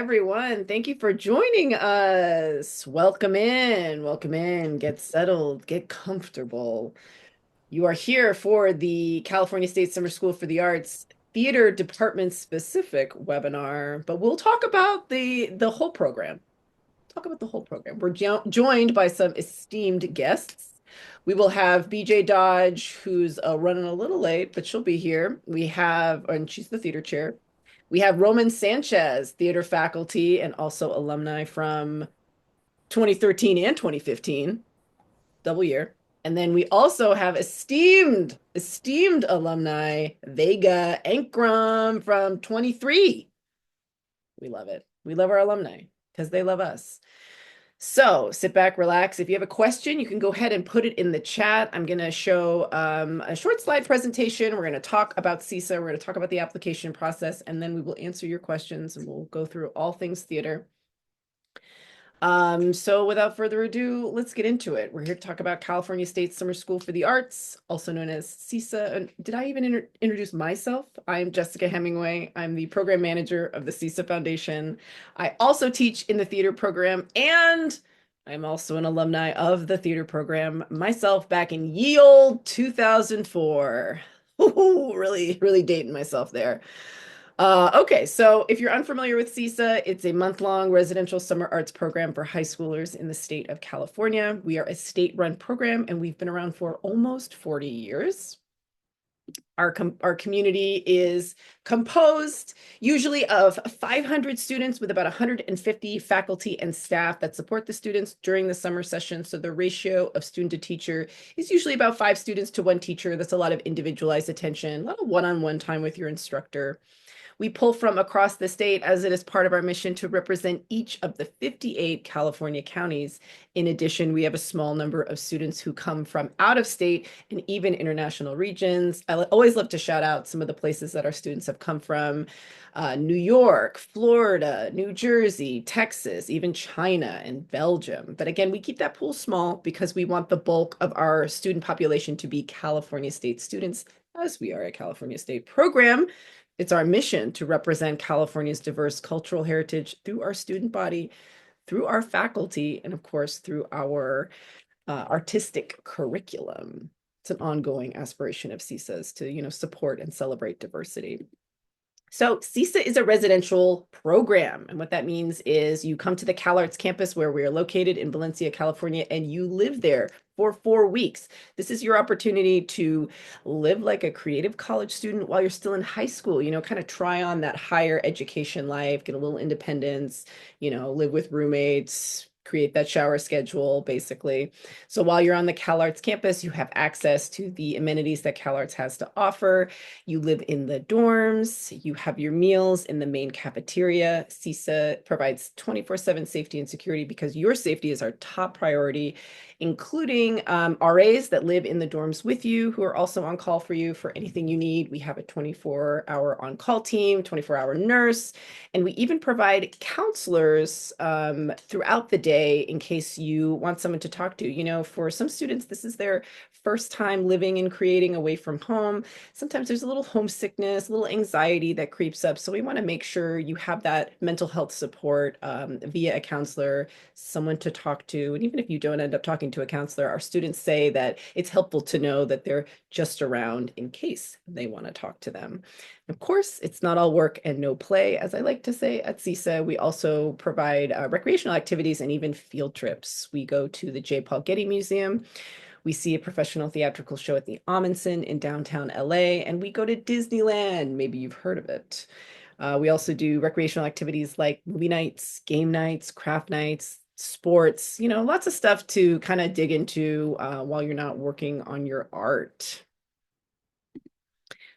Everyone, thank you for joining us. Welcome in, get settled, get comfortable. You are here for the California State Summer School for the Arts Theater Department specific webinar, but we'll talk about the whole program. Talk about the whole program. We're joined by some esteemed guests. We will have BJ Dodge, who's running a little late, but she'll be here. And she's the theater chair. We have Roman Sanchez, theater faculty and also alumni from 2013 and 2015, double year. And then we also have esteemed alumni, Vega Ankrum from 23. We love it. We love our alumni because they love us. So sit back, relax. If you have a question, you can go ahead and put it in the chat. I'm going to show a short slide presentation. We're going to talk about CSSSA. We're going to talk about the application process, and then we will answer your questions and we'll go through all things theater. So without further ado, let's get into it. We're here to talk about California State Summer School for the Arts, also known as CSSSA. And did I even introduce myself? I'm Jessica Hemingway. I'm the program manager of the CSSSA Foundation. I also teach in the theater program, and I'm also an alumni of the theater program myself back in ye old 2004. Ooh, really dating myself there. Okay, so if you're unfamiliar with CSSSA, it's a month-long residential summer arts program for high schoolers in the state of California. We are a state-run program, and we've been around for almost 40 years. Our community is composed usually of 500 students with about 150 faculty and staff that support the students during the summer session. So the ratio of student to teacher is usually about 5 students to 1 teacher. That's a lot of individualized attention, a lot of one-on-one time with your instructor. We pull from across the state as it is part of our mission to represent each of the 58 California counties. In addition, we have a small number of students who come from out of state and even international regions. I always love to shout out some of the places that our students have come from. New York, Florida, New Jersey, Texas, even China and Belgium. But again, we keep that pool small because we want the bulk of our student population to be California State students, as we are a California State program. It's our mission to represent California's diverse cultural heritage through our student body, through our faculty, and of course, through our artistic curriculum. It's an ongoing aspiration of CSSSA's to, support and celebrate diversity. So CSSSA is a residential program. And what that means is you come to the CalArts campus where we are located in Valencia, California, and you live there for 4 weeks. This is your opportunity to live like a creative college student while you're still in high school, kind of try on that higher education life, get a little independence, live with roommates, create that shower schedule, basically. So while you're on the CalArts campus, you have access to the amenities that CalArts has to offer. You live in the dorms, you have your meals in the main cafeteria. CSSSA provides 24/7 safety and security because your safety is our top priority, including RAs that live in the dorms with you, who are also on call for you for anything you need. We have a 24-hour on-call team, 24-hour nurse, and we even provide counselors throughout the day in case you want someone to talk to. For some students, this is their first time living and creating away from home. Sometimes there's a little homesickness, a little anxiety that creeps up. So we want to make sure you have that mental health support via a counselor, someone to talk to. And even if you don't end up talking to a counselor, our students say that it's helpful to know that they're just around in case they want to talk to them. Of course, it's not all work and no play, as I like to say at CSSSA. We also provide recreational activities and even field trips. We go to the J. Paul Getty Museum. We see a professional theatrical show at the Amundsen in downtown LA, and we go to Disneyland. Maybe you've heard of it. We also do recreational activities like movie nights, game nights, craft nights, sports, lots of stuff to kind of dig into while you're not working on your art.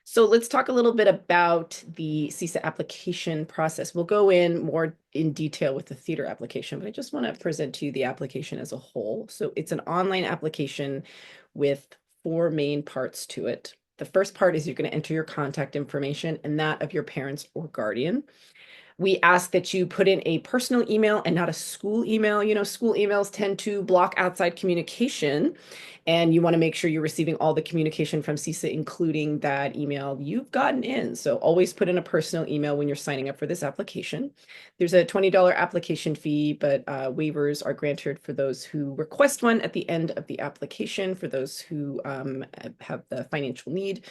So let's talk a little bit about the CSSSA application process. We'll go in more in detail with the theater application, but I just want to present to you the application as a whole. So it's an online application with 4 main parts to it. The first part is you're going to enter your contact information and that of your parents or guardian. We ask that you put in a personal email and not a school email. School emails tend to block outside communication, and you want to make sure you're receiving all the communication from CISA, including that email you've gotten in. So always put in a personal email when you're signing up for this application. There's a $20 application fee, but waivers are granted for those who request one at the end of the application, for those who have the financial need.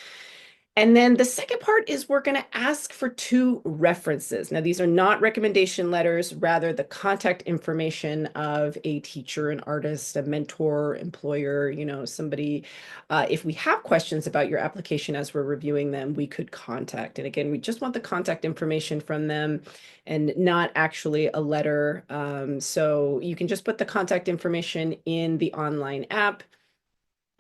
And then the second part is we're going to ask for 2 references. Now, these are not recommendation letters, rather the contact information of a teacher, an artist, a mentor, employer, somebody. If we have questions about your application as we're reviewing them, we could contact. And again, we just want the contact information from them and not actually a letter. So you can just put the contact information in the online app.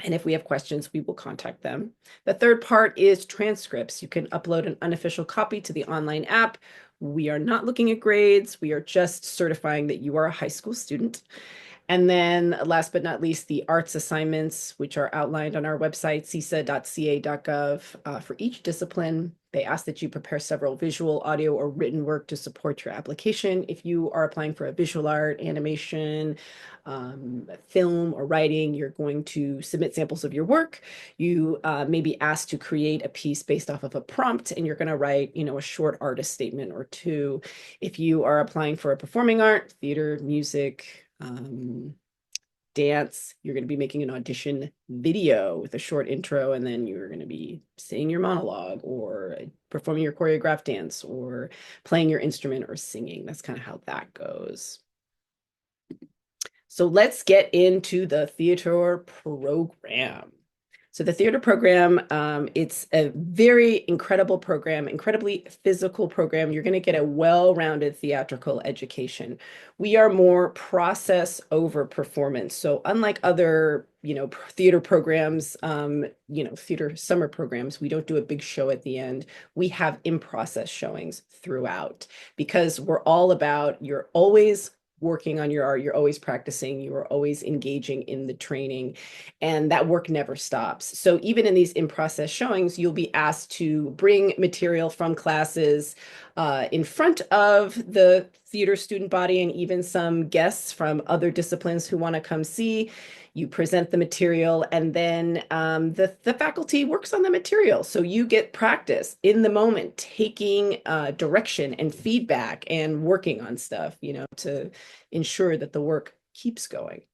And if we have questions, we will contact them. The third part is transcripts. You can upload an unofficial copy to the online app. We are not looking at grades. We are just certifying that you are a high school student. And then last but not least, the arts assignments, which are outlined on our website, cisa.ca.gov, for each discipline. They ask that you prepare several visual, audio, or written work to support your application. If you are applying for a visual art, animation, film, or writing, you're going to submit samples of your work. You may be asked to create a piece based off of a prompt, and you're going to write, a short artist statement or 2. If you are applying for a performing art, theater, music, dance, you're going to be making an audition video with a short intro, and then you're going to be saying your monologue or performing your choreographed dance or playing your instrument or singing. That's kind of how that goes. So let's get into the theater program. So the theater program, it's a very incredible program, incredibly physical program. You're going to get a well-rounded theatrical education. We are more process over performance. So unlike other, theater programs, theater summer programs, we don't do a big show at the end. We have in-process showings throughout, because we're all about, you're always working on your art, you're always practicing, you are always engaging in the training, and that work never stops. So even in these in-process showings, you'll be asked to bring material from classes in front of the theater student body, and even some guests from other disciplines who want to come see. You present the material, and then the faculty works on the material. So you get practice in the moment, taking direction and feedback and working on stuff, to ensure that the work keeps going.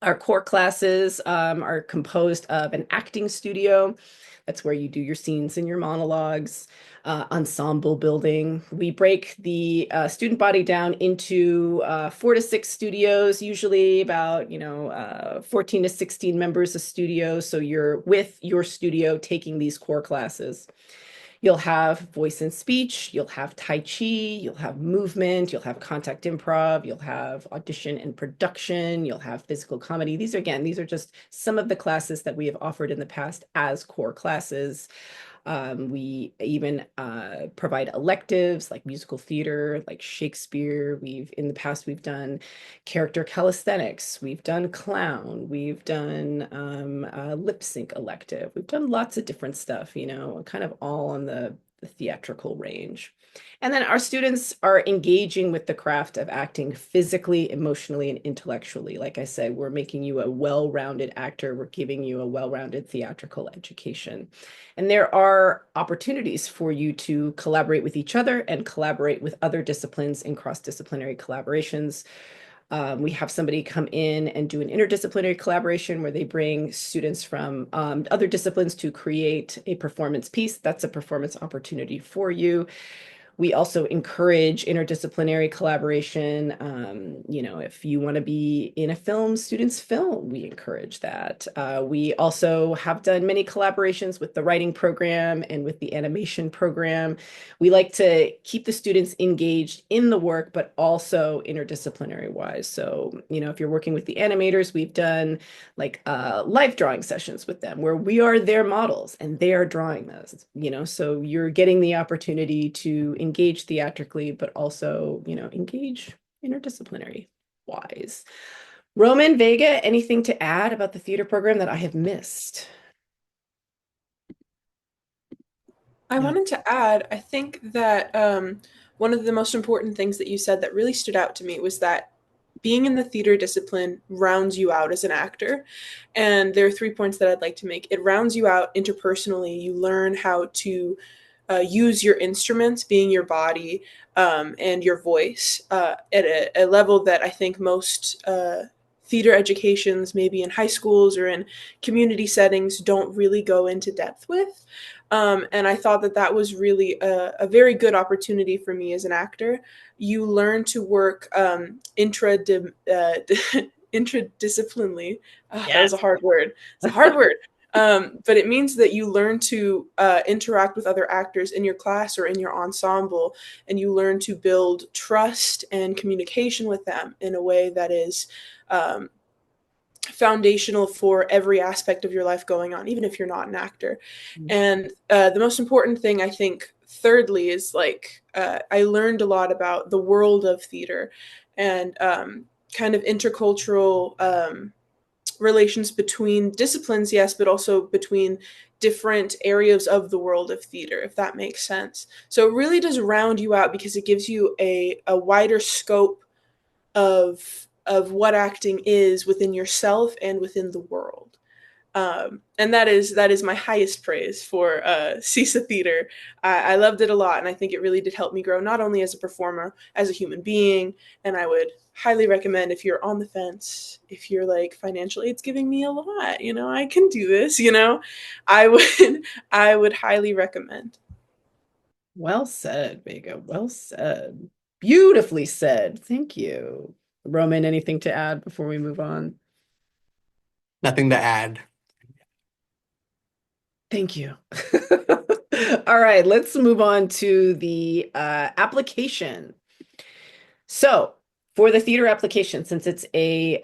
Our core classes are composed of an acting studio. That's where you do your scenes and your monologues. Ensemble building. We break the student body down into 4 to 6 studios, usually about 14 to 16 members a studio. So you're with your studio taking these core classes. You'll have voice and speech, you'll have Tai Chi, you'll have movement, you'll have contact improv, you'll have audition and production, you'll have physical comedy. These are just some of the classes that we have offered in the past as core classes. We even provide electives like musical theater, like Shakespeare. In the past, we've done character calisthenics. We've done clown. We've done lip sync elective. We've done lots of different stuff, kind of all on the theatrical range. And then our students are engaging with the craft of acting physically, emotionally, and intellectually. Like I said, we're making you a well-rounded actor. We're giving you a well-rounded theatrical education. And there are opportunities for you to collaborate with each other and collaborate with other disciplines in cross-disciplinary collaborations. We have somebody come in and do an interdisciplinary collaboration where they bring students from other disciplines to create a performance piece. That's a performance opportunity for you. We also encourage interdisciplinary collaboration. If you want to be in a film, students film, we encourage that. We also have done many collaborations with the writing program and with the animation program. We like to keep the students engaged in the work, but also interdisciplinary wise. So, if you're working with the animators, we've done like live drawing sessions with them where we are their models and they are drawing those, so you're getting the opportunity to engage theatrically, but also, engage interdisciplinary wise. Roman, Vega, anything to add about the theater program that I have missed? I wanted to add, I think that one of the most important things that you said that really stood out to me was that being in the theater discipline rounds you out as an actor. And there are 3 points that I'd like to make. It rounds you out interpersonally. You learn how to use your instruments, being your body, and your voice at a level that I think most theater educations, maybe in high schools or in community settings, don't really go into depth with. And I thought that that was really a very good opportunity for me as an actor. You learn to work intradisciplinarily. That was a Yes. hard word. It's a hard word. But it means that you learn to interact with other actors in your class or in your ensemble, and you learn to build trust and communication with them in a way that is um, foundational for every aspect of your life going on, even if you're not an actor. And the most important thing, I think, thirdly, is like I learned a lot about the world of theater and kind of intercultural relations between disciplines, yes, but also between different areas of the world of theater, if that makes sense. So it really does round you out because it gives you a wider scope of what acting is within yourself and within the world. And that is my highest praise for CISA theater. I loved it a lot, and I think it really did help me grow not only as a performer, as a human being. And I would highly recommend, if you're on the fence, if you're like financial aid's giving me a lot, I can do this. I would I would highly recommend. Well said, Vega. Well said. Beautifully said. Thank you. Roman, anything to add before we move on? Nothing to add. Thank you. All right, let's move on to the application. So for the theater application, since it's a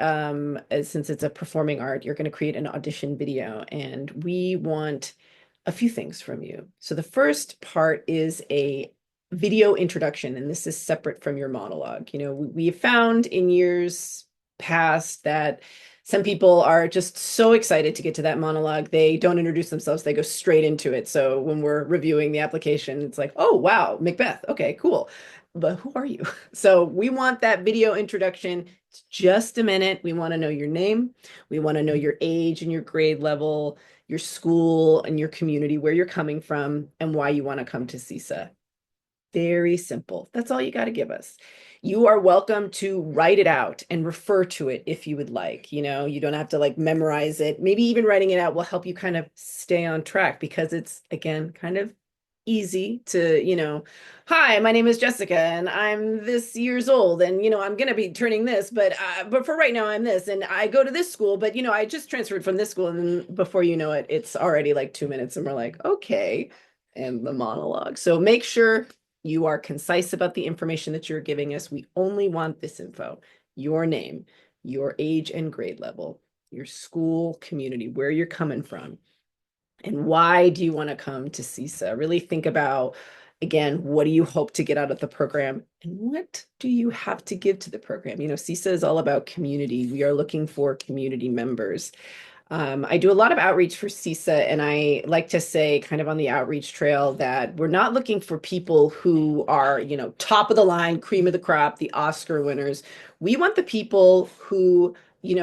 performing art, you're going to create an audition video, and we want a few things from you. So the first part is a video introduction, and this is separate from your monologue. We have found in years past that some people are just so excited to get to that monologue, they don't introduce themselves, they go straight into it. So when we're reviewing the application, it's like, oh, wow, Macbeth. Okay, cool. But who are you? So we want that video introduction. It's just a minute. We want to know your name. We want to know your age and your grade level, your school and your community, where you're coming from, and why you want to come to CISA. Very simple. That's all you got to give us. You are welcome to write it out and refer to it if you would like. You don't have to like memorize it. Maybe even writing it out will help you kind of stay on track, because it's, again, kind of easy to, hi, my name is Jessica and I'm this years old, and I'm going to be turning this, but for right now I'm this, and I go to this school, but I just transferred from this school, and then before you know it, it's already like 2 minutes and we're like, okay, and the monologue. So make sure you are concise about the information that you're giving us. We only want this info: your name, your age and grade level, your school, community, where you're coming from, and why do you want to come to CISA. Really think about, again, what do you hope to get out of the program, and what do you have to give to the program? CISA is all about community. We are looking for community members. I do a lot of outreach for CISA, and I like to say, kind of on the outreach trail, that we're not looking for people who are, top of the line, cream of the crop, the Oscar winners. We want the people who,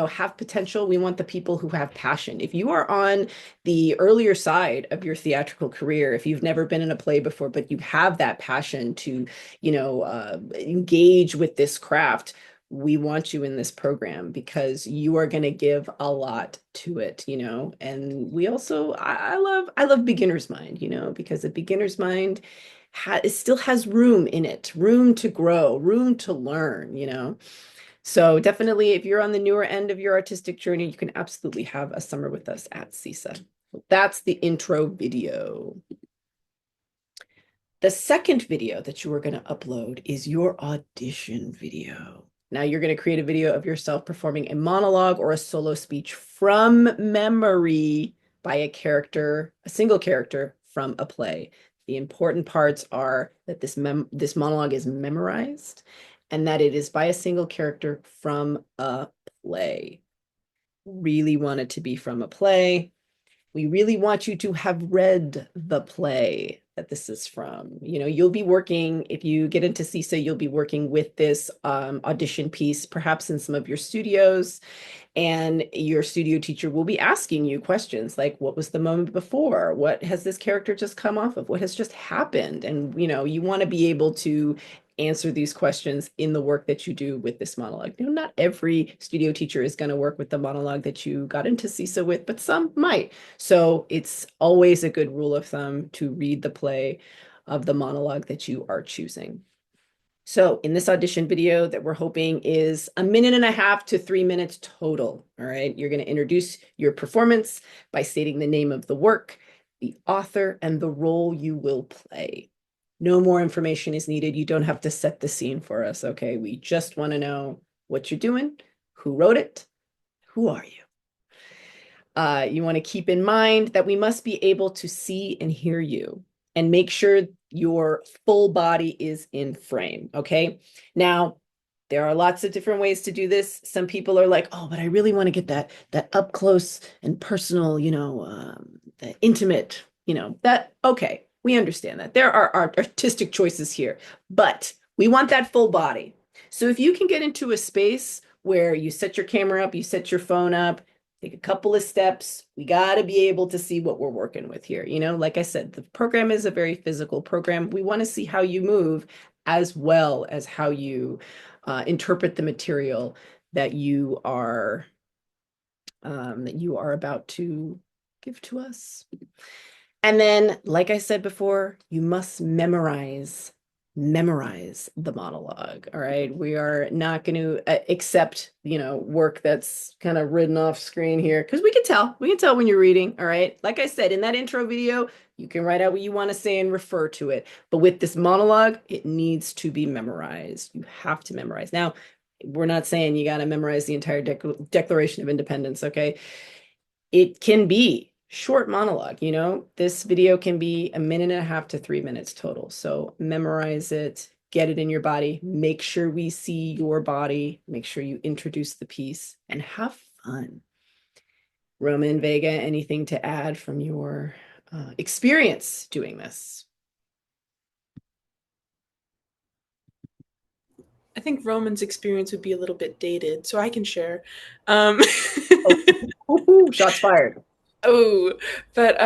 have potential. We want the people who have passion. If you are on the earlier side of your theatrical career, if you've never been in a play before, but you have that passion to, engage with this craft, we want you in this program because you are going to give a lot to it, and we also, I love beginner's mind, because a beginner's mind still has room in it, room to grow, room to learn. So definitely, if you're on the newer end of your artistic journey, you can absolutely have a summer with us at CISA. That's the intro video. The second video that you are going to upload is your audition video. Now you're going to create a video of yourself performing a monologue or a solo speech from memory by a single character from a play. The important parts are that this monologue is memorized and that it is by a single character from a play. Really want it to be from a play. We really want you to have read the play. that this is from. You'll be working, if you get into CISA, you'll be working with this audition piece, perhaps in some of your studios. And your studio teacher will be asking you questions like, what was the moment before? What has this character just come off of? What has just happened? And, you want to be able to answer these questions in the work that you do with this monologue. Not every studio teacher is going to work with the monologue that you got into CISA with, but some might. So it's always a good rule of thumb to read the play of the monologue that you are choosing. So in this audition video that we're hoping is 1.5 to 3 minutes total, all right? You're going to introduce your performance by stating the name of the work, the author, and the role you will play. No more information is needed. You don't have to set the scene for us, okay? We just want to know what you're doing, who wrote it, who are you? You want to keep in mind that we must be able to see and hear you, and make sure your full body is in frame, okay? Now, there are lots of different ways to do this. Some people are like, oh, but I really want to get that up close and personal, the intimate, okay, we understand that. There are artistic choices here, but we want that full body. So if you can get into a space where you set your camera up, you set your phone up, take a couple of steps. We got to be able to see what we're working with here. Like I said, the program is a very physical program. We want to see how you move as well as how you interpret the material that you are about to give to us. And then, like I said before, you must memorize the monologue. All right. We are not going to accept, work that's kind of written off screen here, because we can tell when you're reading. All right. Like I said, in that intro video, you can write out what you want to say and refer to it. But with this monologue, it needs to be memorized. You have to memorize. Now, we're not saying you got to memorize the entire Declaration of Independence. Okay. It can be short monologue, this video can be 1.5 to 3 minutes total. So memorize it, get it in your body, make sure we see your body, make sure you introduce the piece, and have fun. Roman, Vega, anything to add from your experience doing this? I think Roman's experience would be a little bit dated, so I can share. Shots fired. Oh, but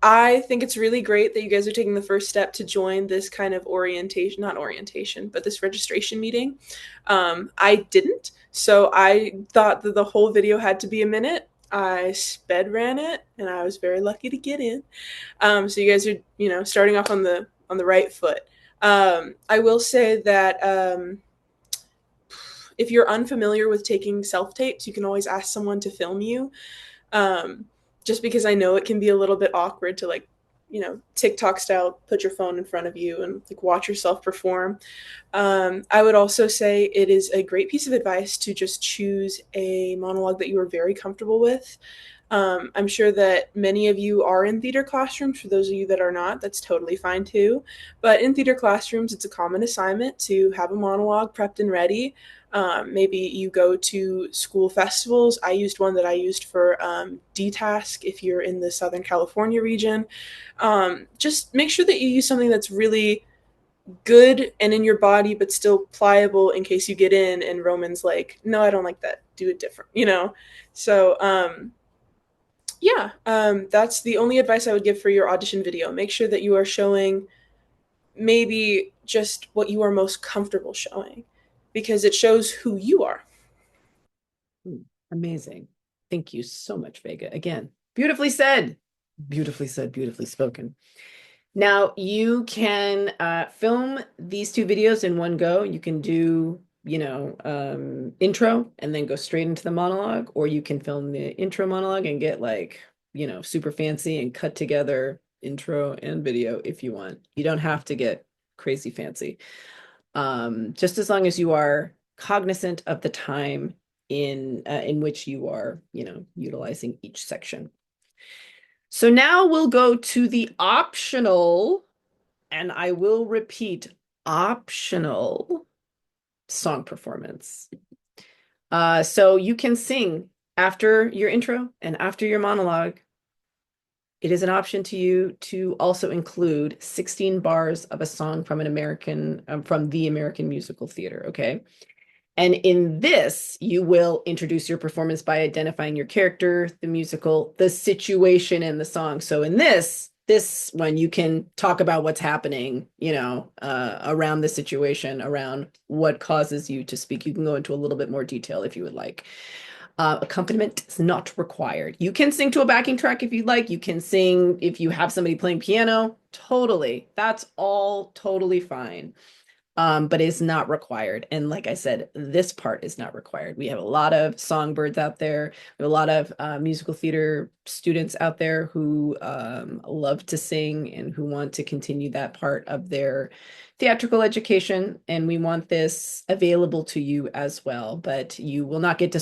I think it's really great that you guys are taking the first step to join this kind of orientation, not orientation, but this registration meeting. I didn't, so I thought that the whole video had to be a minute. I sped ran it, and I was very lucky to get in. So you guys are, starting off on the right foot. I will say that if you're unfamiliar with taking self-tapes, you can always ask someone to film you. Just because I know it can be a little bit awkward to TikTok style, put your phone in front of you and watch yourself perform. I would also say it is a great piece of advice to just choose a monologue that you are very comfortable with. I'm sure that many of you are in theater classrooms. For those of you that are not, that's totally fine too. But in theater classrooms, it's a common assignment to have a monologue prepped and ready. Maybe you go to school festivals. I used one that I used for DTask if you're in the Southern California region. Just make sure that you use something that's really good and in your body, but still pliable in case you get in and Roman's like, no, I don't like that. Do it different. So, that's the only advice I would give for your audition video. Make sure that you are showing maybe just what you are most comfortable showing, because it shows who you are. Amazing. Thank you so much, Vega. Again, beautifully said, beautifully spoken. Now you can film these 2 videos in one go. You can do, intro and then go straight into the monologue, or you can film the intro monologue and get super fancy and cut together intro and video if you want. You don't have to get crazy fancy. Just as long as you are cognizant of the time in which you are, utilizing each section. So now we'll go to the optional, and I will repeat, optional song performance. So you can sing after your intro and after your monologue it is an option to you to also include 16 bars of a song from from the American musical theater. Okay. And in this, you will introduce your performance by identifying your character, the musical, the situation, and the song. So in this one, you can talk about what's happening, around the situation, around what causes you to speak. You can go into a little bit more detail if you would like. Accompaniment is not required. You can sing to a backing track if you'd like. You can sing if you have somebody playing piano. Totally. That's all totally fine, but is not required. And like I said, this part is not required. We have a lot of songbirds out there. We have a lot of musical theater students out there who love to sing and who want to continue that part of their theatrical education. And we want this available to you as well. But you will not get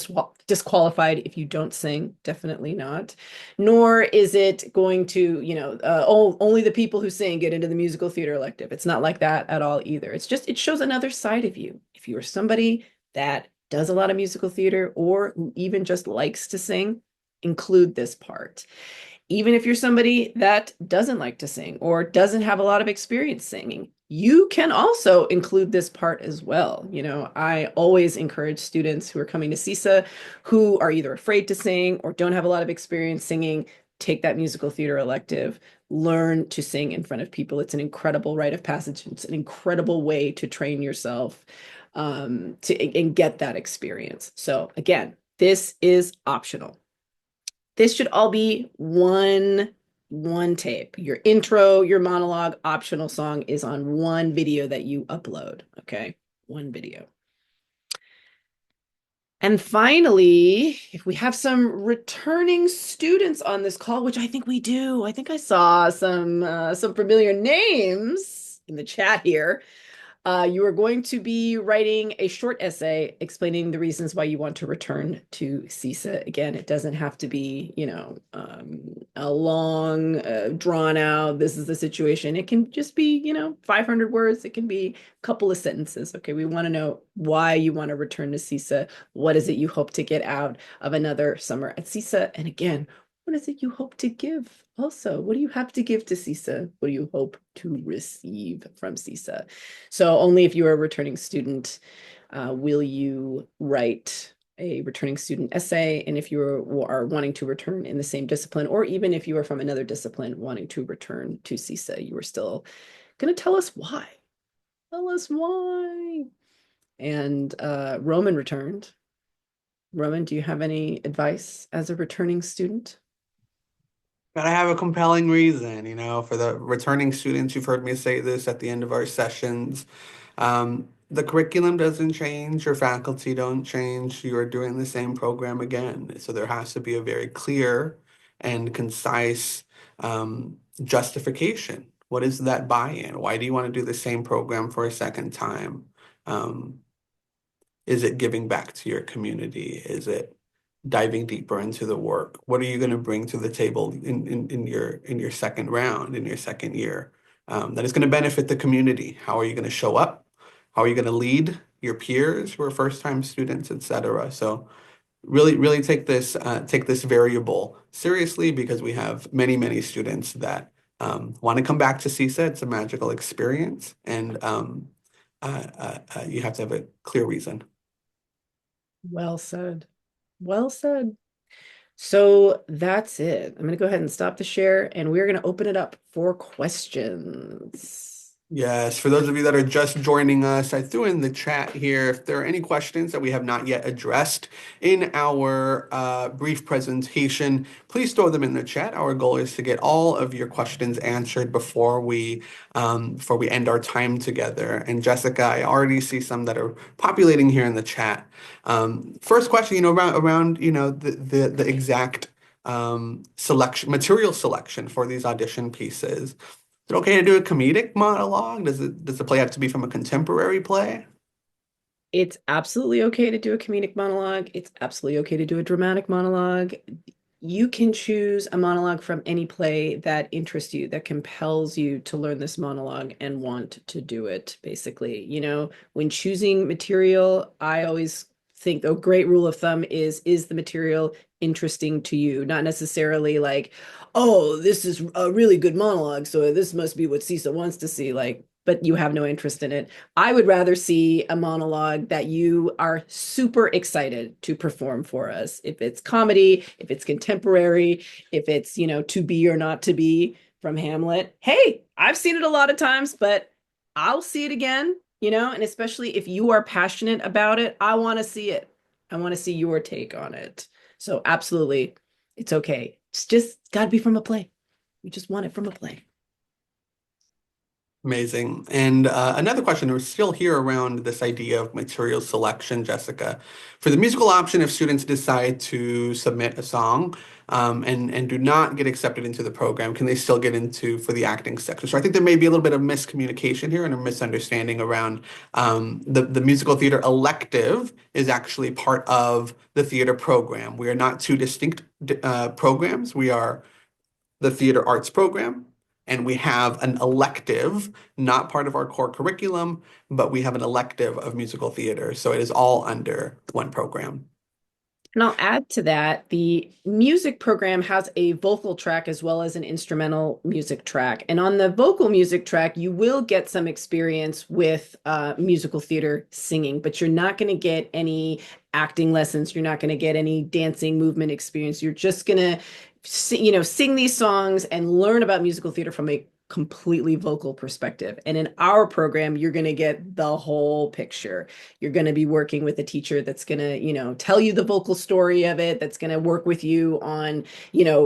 disqualified if you don't sing. Definitely not. Nor is it going to, only the people who sing get into the musical theater elective. It's not like that at all either. It's just, it shows another side of you. If you are somebody that does a lot of musical theater or even just likes to sing, include this part. Even if you're somebody that doesn't like to sing or doesn't have a lot of experience singing, you can also include this part as well. I always encourage students who are coming to CSSSA who are either afraid to sing or don't have a lot of experience singing, take that musical theater elective, learn to sing in front of people. It's an incredible rite of passage. It's an incredible way to train yourself and get that experience. So again, this is optional. This should all be one tape. Your intro, your monologue, optional song is on one video that you upload. Okay, one video. And finally, if we have some returning students on this call, which I think we do, I think I saw some familiar names in the chat here. You are going to be writing a short essay explaining the reasons why you want to return to CSSSA. Again, it doesn't have to be, a long, drawn out, this is the situation. It can just be, 500 words. It can be a couple of sentences. Okay, we want to know why you want to return to CSSSA. What is it you hope to get out of another summer at CSSSA? And again, what is it you hope to give? Also, what do you have to give to CSSSA? What do you hope to receive from CSSSA? So only if you are a returning student will you write a returning student essay. And if you are wanting to return in the same discipline, or even if you are from another discipline wanting to return to CSSSA, you are still going to tell us why. Tell us why. And Roman returned. Roman, do you have any advice as a returning student? Gotta have a compelling reason, for the returning students, you've heard me say this at the end of our sessions. The curriculum doesn't change, your faculty don't change, you're doing the same program again. So there has to be a very clear and concise justification. What is that buy-in? Why do you want to do the same program for a second time? Is it giving back to your community? Is it diving deeper into the work? What are you going to bring to the table in your second round, in your second year, that is going to benefit the community? How are you going to show up? How are you going to lead your peers who are first-time students, etc.? So really take this variable seriously, because we have many students that want to come back to CSSSA. It's a magical experience, and you have to have a clear reason. Well said. Well said. So that's it. I'm going to go ahead and stop the share, and we're going to open it up for questions. Yes, for those of you that are just joining us, I threw in the chat here if there are any questions that we have not yet addressed in our brief presentation, please throw them in the chat. Our goal is to get all of your questions answered before we end our time together. And Jessica, I already see some that are populating here in the chat. First question, around the exact material selection for these audition pieces. Is it okay to do a comedic monologue? Does the play have to be from a contemporary play? It's absolutely okay to do a comedic monologue. It's absolutely okay to do a dramatic monologue. You can choose a monologue from any play that interests you, that compels you to learn this monologue and want to do it, basically. When choosing material, I always think a great rule of thumb is the material interesting to you, not necessarily like, oh, this is a really good monologue, so this must be what CISA wants to see, like, but you have no interest in it. I would rather see a monologue that you are super excited to perform for us. If it's comedy, if it's contemporary, if it's, to be or not to be from Hamlet. Hey, I've seen it a lot of times, but I'll see it again, and especially if you are passionate about it, I want to see it. I want to see your take on it. So absolutely, it's okay. It's just got to be from a play. We just want it from a play. Amazing. And another question, we're still here around this idea of material selection, Jessica. For the musical option, if students decide to submit a song and do not get accepted into the program, can they still get into for the acting section? So I think there may be a little bit of miscommunication here and a misunderstanding around the musical theater elective is actually part of the theater program. We are not two distinct programs. We are the theater arts program, and we have an elective, not part of our core curriculum, but we have an elective of musical theater. So it is all under one program. And I'll add to that, the music program has a vocal track as well as an instrumental music track. And on the vocal music track, you will get some experience with musical theater singing, but you're not going to get any acting lessons. You're not going to get any dancing movement experience. You're just going to, sing these songs and learn about musical theater from a completely vocal perspective. And in our program, you're going to get the whole picture. You're going to be working with a teacher that's going to, tell you the vocal story of it, that's going to work with you on,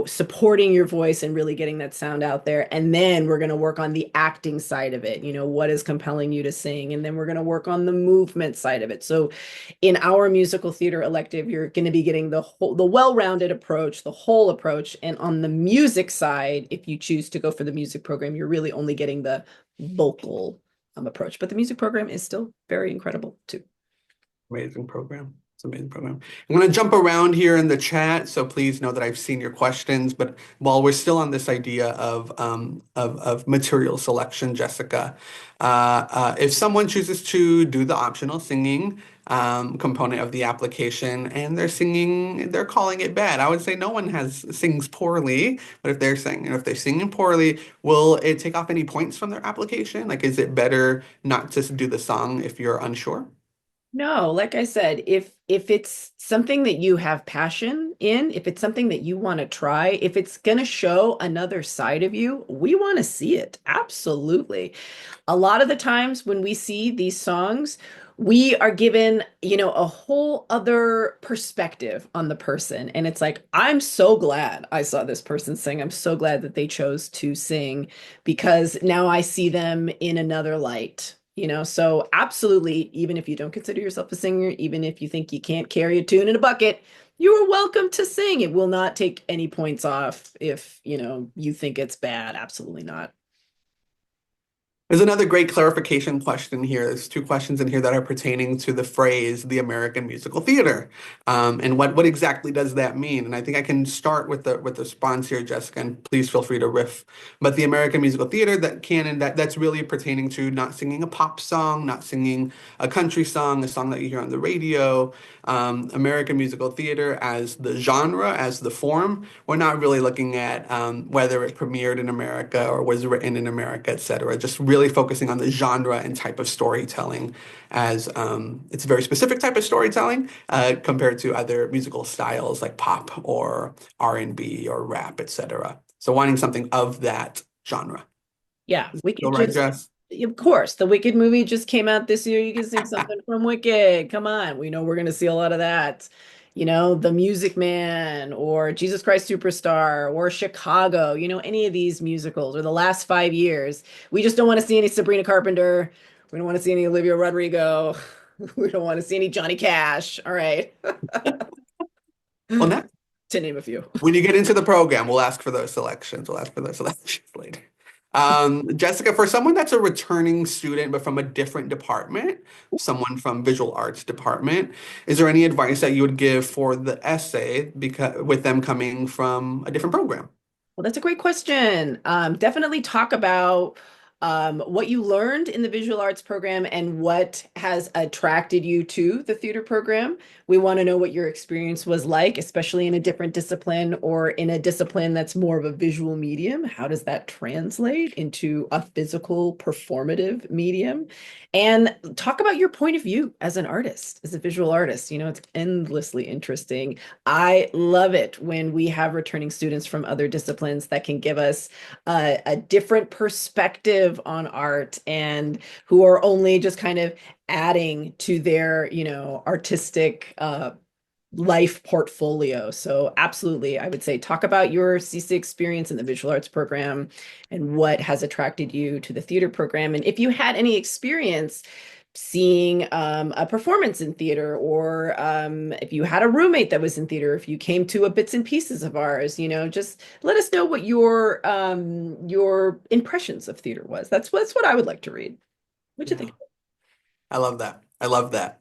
supporting your voice and really getting that sound out there. And then we're going to work on the acting side of it, what is compelling you to sing. And then we're going to work on the movement side of it. So in our musical theater elective, you're going to be getting the well-rounded approach, the whole approach. And on the music side, if you choose to go for the music program, you're really only getting the vocal approach. But the music program is still very incredible too. Amazing program. It's an amazing program. I'm going to jump around here in the chat, so please know that I've seen your questions. But while we're still on this idea of material selection, Jessica, if someone chooses to do the optional singing component of the application and they're calling it bad, I would say no one sings poorly. But if they're singing poorly, will it take off any points from their application? Like, is it better not to do the song if you're unsure? No, like I said, if it's something that you have passion in, if it's something that you want to try, if it's going to show another side of you, we want to see it. Absolutely. A lot of the times when we see these songs, we are given, a whole other perspective on the person. And it's like, I'm so glad I saw this person sing. I'm so glad that they chose to sing because now I see them in another light. So absolutely, even if you don't consider yourself a singer, even if you think you can't carry a tune in a bucket, you are welcome to sing. It will not take any points off if, you think it's bad. Absolutely not. There's another great clarification question here. There's two questions in here that are pertaining to the phrase the American musical theater. And what exactly does that mean? And I think I can start with the response here, Jessica, and please feel free to riff. But the American musical theater, that's really pertaining to not singing a pop song, not singing a country song, a song that you hear on the radio. American musical theater as the genre, as the form. We're not really looking at whether it premiered in America or was written in America, et cetera. Just really focusing on the genre and type of storytelling as it's a very specific type of storytelling compared to other musical styles like pop or R&B or rap, et cetera. So wanting something of that genre. Yeah, we All could right, just, Jess? of course, the Wicked movie just came out this year. You can sing something from Wicked. Come on, we know we're going to see a lot of that. The Music Man or Jesus Christ Superstar or Chicago, any of these musicals or the last 5 years. We just don't want to see any Sabrina Carpenter. We don't want to see any Olivia Rodrigo. We don't want to see any Johnny Cash. All right. Well, now, To name a few. when you get into the program, we'll ask for those selections. We'll ask for those selections later. Jessica, for someone that's a returning student but from a different department, someone from visual arts department, is there any advice that you would give for the essay because with them coming from a different program? Well, that's a great question. Definitely talk about what you learned in the visual arts program and what has attracted you to the theater program. We want to know what your experience was like, especially in a different discipline or in a discipline that's more of a visual medium. How does that translate into a physical performative medium? And talk about your point of view as an artist, as a visual artist. You know, it's endlessly interesting. I love it when we have returning students from other disciplines that can give us a different perspective on art and who are only just kind of adding to their, you know, artistic life portfolio. So absolutely, I would say talk about your CC experience in the visual arts program and what has attracted you to the theater program. And if you had any experience seeing a performance in theater, or if you had a roommate that was in theater, if you came to a bits and pieces of ours, you know, just let us know what your impressions of theater was. That's what I would like to read. What'd you Yeah. think? I love that. I love that.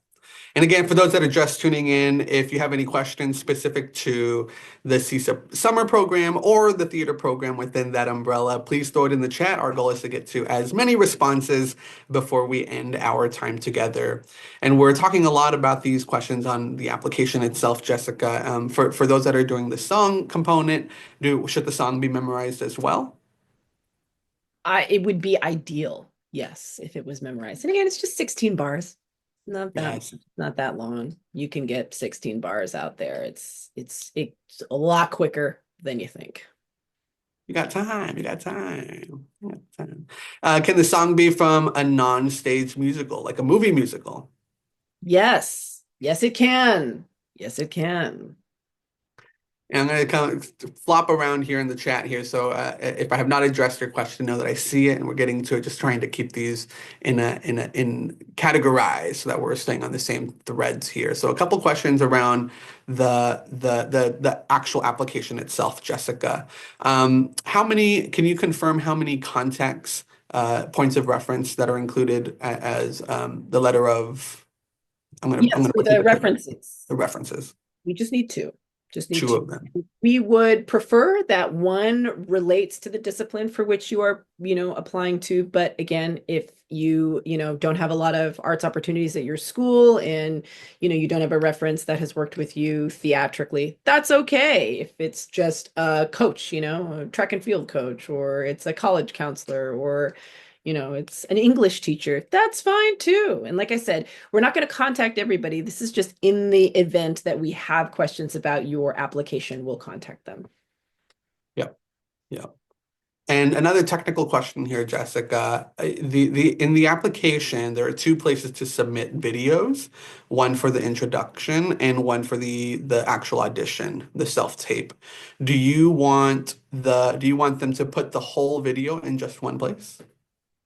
And again, for those that are just tuning in, if you have any questions specific to the CISA summer program or the theater program within that umbrella, please throw it in the chat. Our goal is to get to as many responses before we end our time together. And we're talking a lot about these questions on the application itself, Jessica. For those that are doing the song component, should the song be memorized as well? It would be ideal, yes, if it was memorized. And again, it's just 16 bars. Yes. Not that long. You can get 16 bars out there. It's a lot quicker than you think. You got time. You got time. You got time. Can the song be from a non-stage musical, like a movie musical? Yes. Yes, it can. Yes, it can. And I'm going to kind of flop around here in the chat here. So if I have not addressed your question, know that I see it and we're getting to it. Just trying to keep these in categorized so that we're staying on the same threads here. So a couple questions around the actual application itself, Jessica. Can you confirm how many contacts, points of reference that are included as the letter of? I'm Yes, gonna for quickly the look at references. the references. We just need two. Just need Two two. of them. We would prefer that one relates to the discipline for which you are, you know, applying to. But again, if you, you know, don't have a lot of arts opportunities at your school and, you know, you don't have a reference that has worked with you theatrically, that's okay. If it's just a coach, you know, a track and field coach, or it's a college counselor, or, you know, it's an English teacher, that's fine too. And like I said, we're not going to contact everybody. This is just in the event that we have questions about your application, we'll contact them. Yep. Yep. And another technical question here, Jessica. The in the application, there are two places to submit videos, one for the introduction and one for the actual audition, the self-tape. Do you want them to put the whole video in just one place?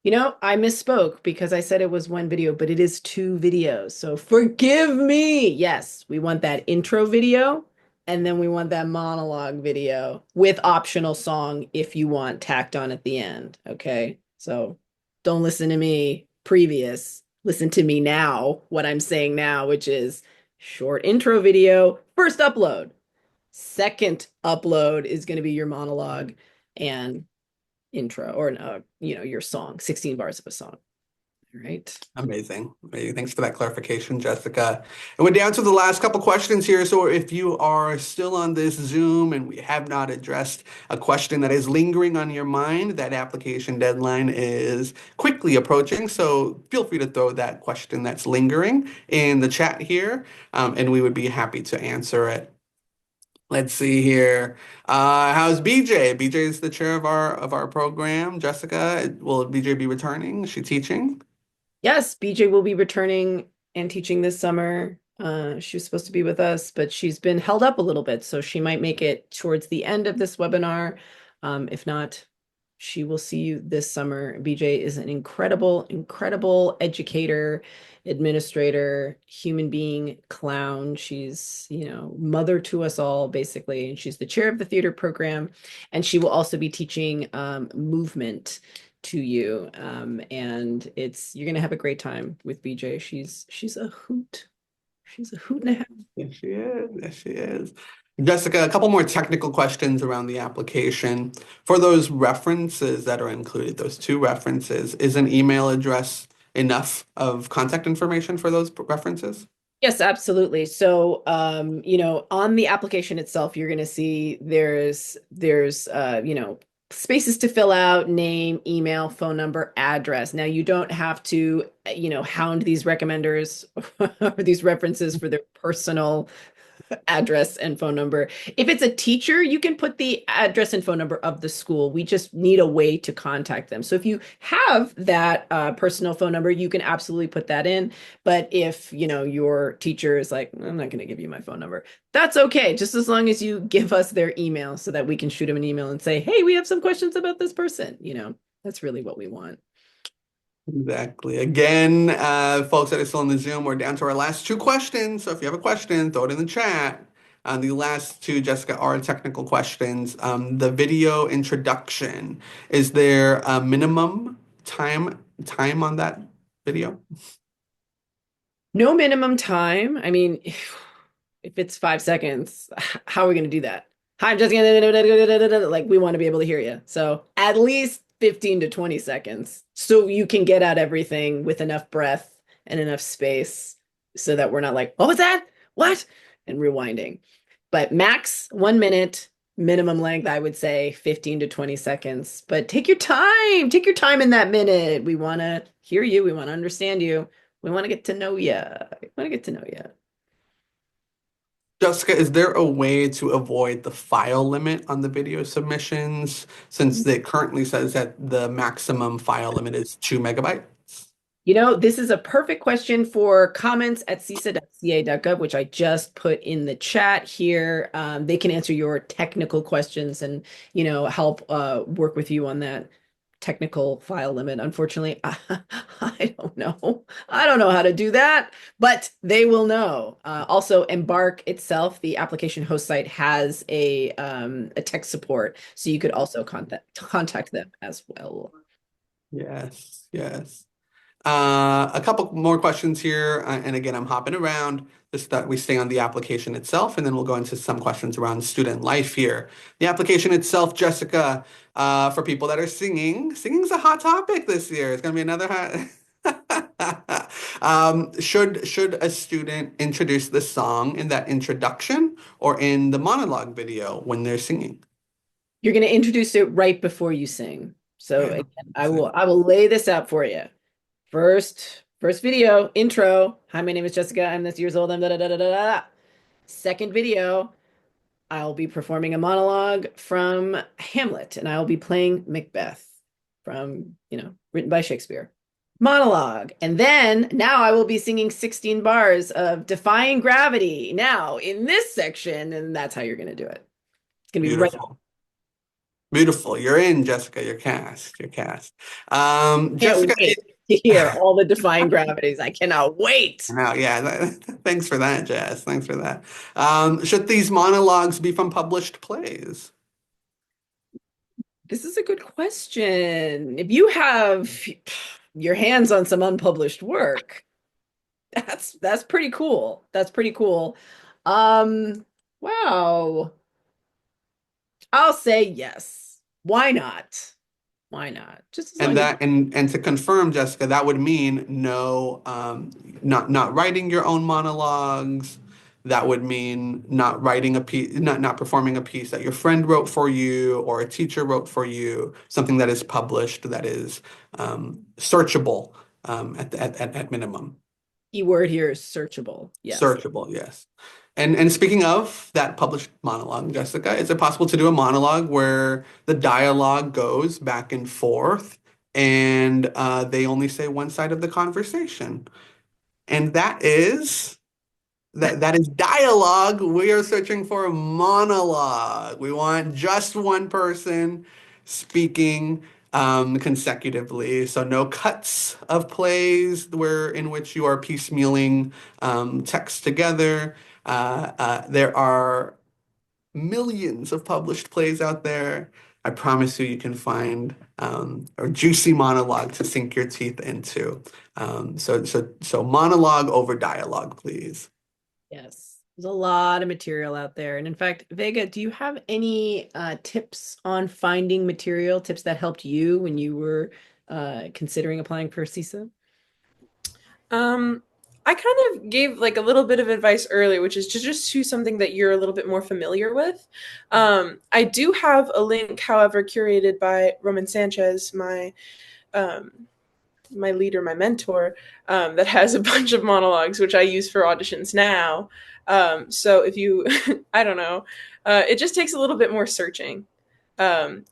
You know, I misspoke because I said it was one video, but it is two videos. So forgive me. Yes, we want that intro video and then we want that monologue video with optional song if you want tacked on at the end. Okay. So don't listen to me previous. Listen to me now, what I'm saying now, which is short intro video, first upload. Second upload is going to be your monologue and intro or you know, your song, 16 bars of a song. All right. Amazing. Amazing. Thanks for that clarification, Jessica. And we're down to the last couple questions here. So if you are still on this Zoom and we have not addressed a question that is lingering on your mind, that application deadline is quickly approaching. So feel free to throw that question that's lingering in the chat here, and we would be happy to answer it. Let's see here. How's BJ? BJ is the chair of our program. Jessica, will BJ be returning? Is she teaching? Yes, BJ will be returning and teaching this summer. She was supposed to be with us, but she's been held up a little bit, so she might make it towards the end of this webinar. If not, she will see you this summer. BJ is an incredible, incredible educator, administrator, human being, clown. She's, you know, mother to us all, basically. And she's the chair of the theater program. And she will also be teaching movement to you. And you're gonna have a great time with BJ. She's a hoot. She's a hoot and a half. Yes, she is. Yes, she is. Jessica, a couple more technical questions around the application. For those references that are included, those two references, is an email address enough of contact information for those references? Yes, absolutely. So, on the application itself, you're going to see there's spaces to fill out, name, email, phone number, address. Now, you don't have to, hound these recommenders or these references for their personal address and phone number. If it's a teacher, you can put the address and phone number of the school. We just need a way to contact them. So if you have that personal phone number, you can absolutely put that in. But if, your teacher is like, I'm not going to give you my phone number, that's okay. Just as long as you give us their email so that we can shoot them an email and say, hey, we have some questions about this person. That's really what we want. Exactly. Again, folks that are still in the Zoom, we're down to our last two questions. So if you have a question, throw it in the chat. The last two, Jessica, are technical questions. The video introduction, is there a minimum time on that video? No minimum time. I mean, if it's 5 seconds, how are we going to do that? Hi, I'm just gonna like we want to be able to hear you. So at least 15 to 20 seconds. So you can get out everything with enough breath and enough space so that we're not like, what was that? What? And rewinding. But max 1 minute, minimum length, I would say 15 to 20 seconds. But take your time. Take your time in that minute. We want to hear you. We want to understand you. We want to get to know you. We want to get to know you. Jessica, is there a way to avoid the file limit on the video submissions since it currently says that the maximum file limit is 2 MB? This is a perfect question for comments at CSSSA.gov, which I just put in the chat here. They can answer your technical questions and, help work with you on that technical file limit. Unfortunately, I don't know. I don't know how to do that, but they will know. Also, Embark itself, the application host site, has a tech support, so you could also contact them as well. Yes, yes. A couple more questions here, and again, I'm hopping around just that we stay on the application itself, and then we'll go into some questions around student life here. The application itself, Jessica, for people that are singing's a hot topic this year. It's gonna be another hot. Should a student introduce the song in that introduction or in the monologue video when they're singing? You're going to introduce it right before you sing. So Right. again, I will lay this out for you. First video, intro. Hi, my name is Jessica. I'm this years old. I'm da da da da da da. Second video, I'll be performing a monologue from Hamlet, and I'll be playing Macbeth from, written by Shakespeare. Monologue. And then now I will be singing 16 bars of Defying Gravity now in this section, and that's how you're going to do it. It's going to be right. Beautiful. Beautiful. You're in, Jessica. You're cast. You're cast. Can't Jessica, wait to hear all the Defying Gravities. I cannot wait. no, yeah, thanks for that, Jess. Thanks for that. Should these monologues be from published plays? This is a good question. If you have your hands on some unpublished work, that's pretty cool. That's pretty cool. Wow. I'll say yes. Why not? Why not? Just as And long as that and to confirm, Jessica, that would mean no, not writing your own monologues. That would mean not writing a piece, not performing a piece that your friend wrote for you or a teacher wrote for you, something that is published, that is searchable at minimum. keyword here is searchable. Yes. Searchable, yes. And speaking of that published monologue, Jessica, is it possible to do a monologue where the dialogue goes back and forth and they only say one side of the conversation? And that is dialogue. We are searching for a monologue. We want just one person speaking consecutively. So no cuts of plays where in which you are piecemealing text together. There are millions of published plays out there. I promise you, you can find a juicy monologue to sink your teeth into. So monologue over dialogue, please. Yes. There's a lot of material out there. And in fact, Vega, do you have any tips on finding material, tips that helped you when you were considering applying for CISA? Um, I kind of gave like a little bit of advice earlier, which is to just choose something that you're a little bit more familiar with. I do have a link, however, curated by Roman Sanchez, um, my leader, my mentor, that has a bunch of monologues, which I use for auditions now. So if you, I don't know, it just takes a little bit more searching,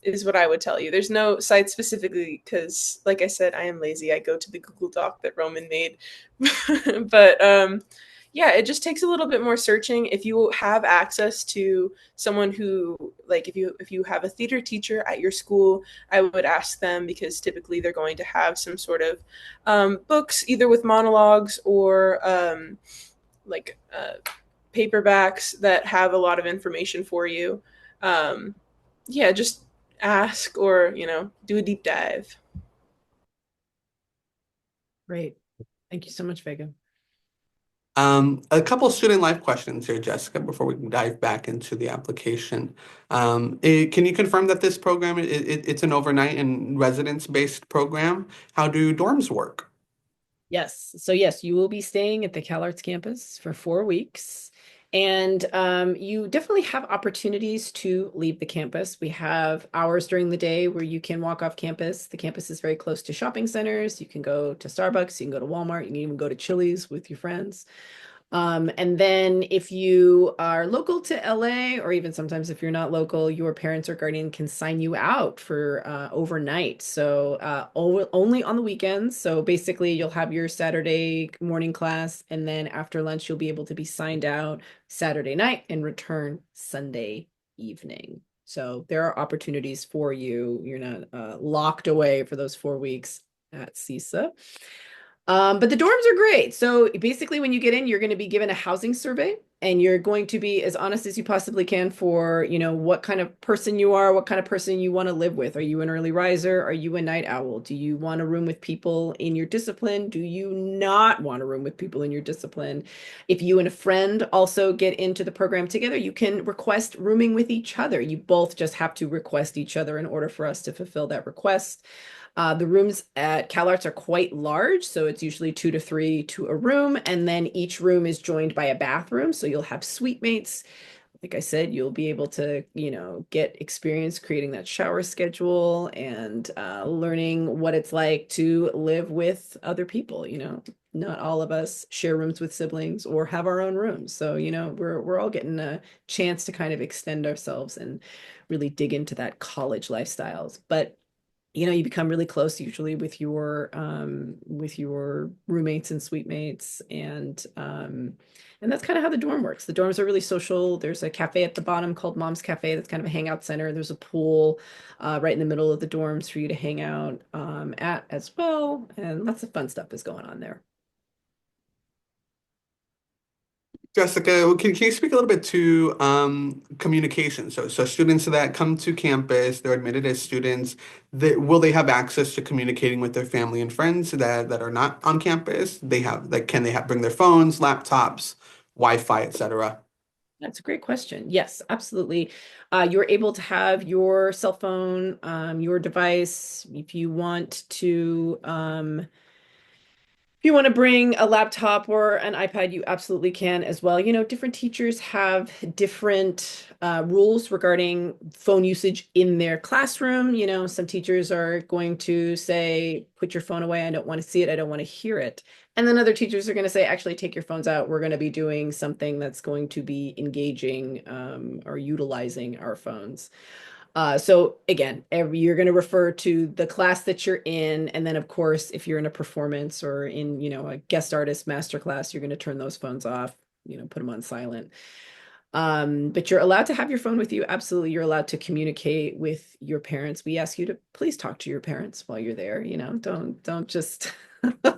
is what I would tell you. There's no site specifically because, like I said, I am lazy. I go to the Google Doc that Roman made. But yeah, it just takes a little bit more searching. If you have access to someone who, like, if you have a theater teacher at your school, I would ask them because typically they're going to have some sort of books, either with monologues or like paperbacks that have a lot of information for you. Um, yeah, just ask or, do a deep dive. Great. Thank you so much, Vega. A couple student life questions here, Jessica, before we can dive back into the application. Can you confirm that this program, it's an overnight and residence-based program? How do dorms work? Yes. So yes, you will be staying at the CalArts campus for 4 weeks. And you definitely have opportunities to leave the campus. We have hours during the day where you can walk off campus. The campus is very close to shopping centers. You can go to Starbucks, you can go to Walmart, you can even go to Chili's with your friends. And then if you are local to LA, or even sometimes if you're not local, your parents or guardian can sign you out for overnight. So only on the weekends. So basically, you'll have your Saturday morning class, and then after lunch, you'll be able to be signed out Saturday night and return Sunday evening. So there are opportunities for you. You're not locked away for those 4 weeks at CISA. But the dorms are great. So basically, when you get in, you're going to be given a housing survey, and you're going to be as honest as you possibly can for, what kind of person you are, what kind of person you want to live with. Are you an early riser? Are you a night owl? Do you want a room with people in your discipline? Do you not want a room with people in your discipline? If you and a friend also get into the program together, you can request rooming with each other. You both just have to request each other in order for us to fulfill that request. The rooms at CalArts are quite large, so it's usually 2 to 3 to a room, and then each room is joined by a bathroom, so you'll have suite mates. Like I said, you'll be able to, get experience creating that shower schedule and learning what it's like to live with other people. Not all of us share rooms with siblings or have our own rooms, so we're all getting a chance to kind of extend ourselves and really dig into that college lifestyles. But you become really close usually with your roommates and suite mates, and that's kind of how the dorm works. The dorms are really social. There's a cafe at the bottom called Mom's Cafe that's kind of a hangout center. There's a pool right in the middle of the dorms for you to hang out at as well, and lots of fun stuff is going on there. Jessica, can you speak a little bit to communication? So students that come to campus, they're admitted as students, will they have access to communicating with their family and friends that are not on campus? Can they have bring their phones, laptops, Wi-Fi, etc.? That's a great question. Yes, absolutely. You're able to have your cell phone, your device. If you want to bring a laptop or an iPad, you absolutely can as well. Different teachers have different rules regarding phone usage in their classroom. Some teachers are going to say, put your phone away. I don't want to see it. I don't want to hear it. And then other teachers are going to say, actually, take your phones out. We're going to be doing something that's going to be engaging or utilizing our phones. So again, you're going to refer to the class that you're in, and then of course, if you're in a performance or in, a guest artist master class, you're going to turn those phones off, put them on silent. But you're allowed to have your phone with you. Absolutely, you're allowed to communicate with your parents. We ask you to please talk to your parents while you're there. Don't just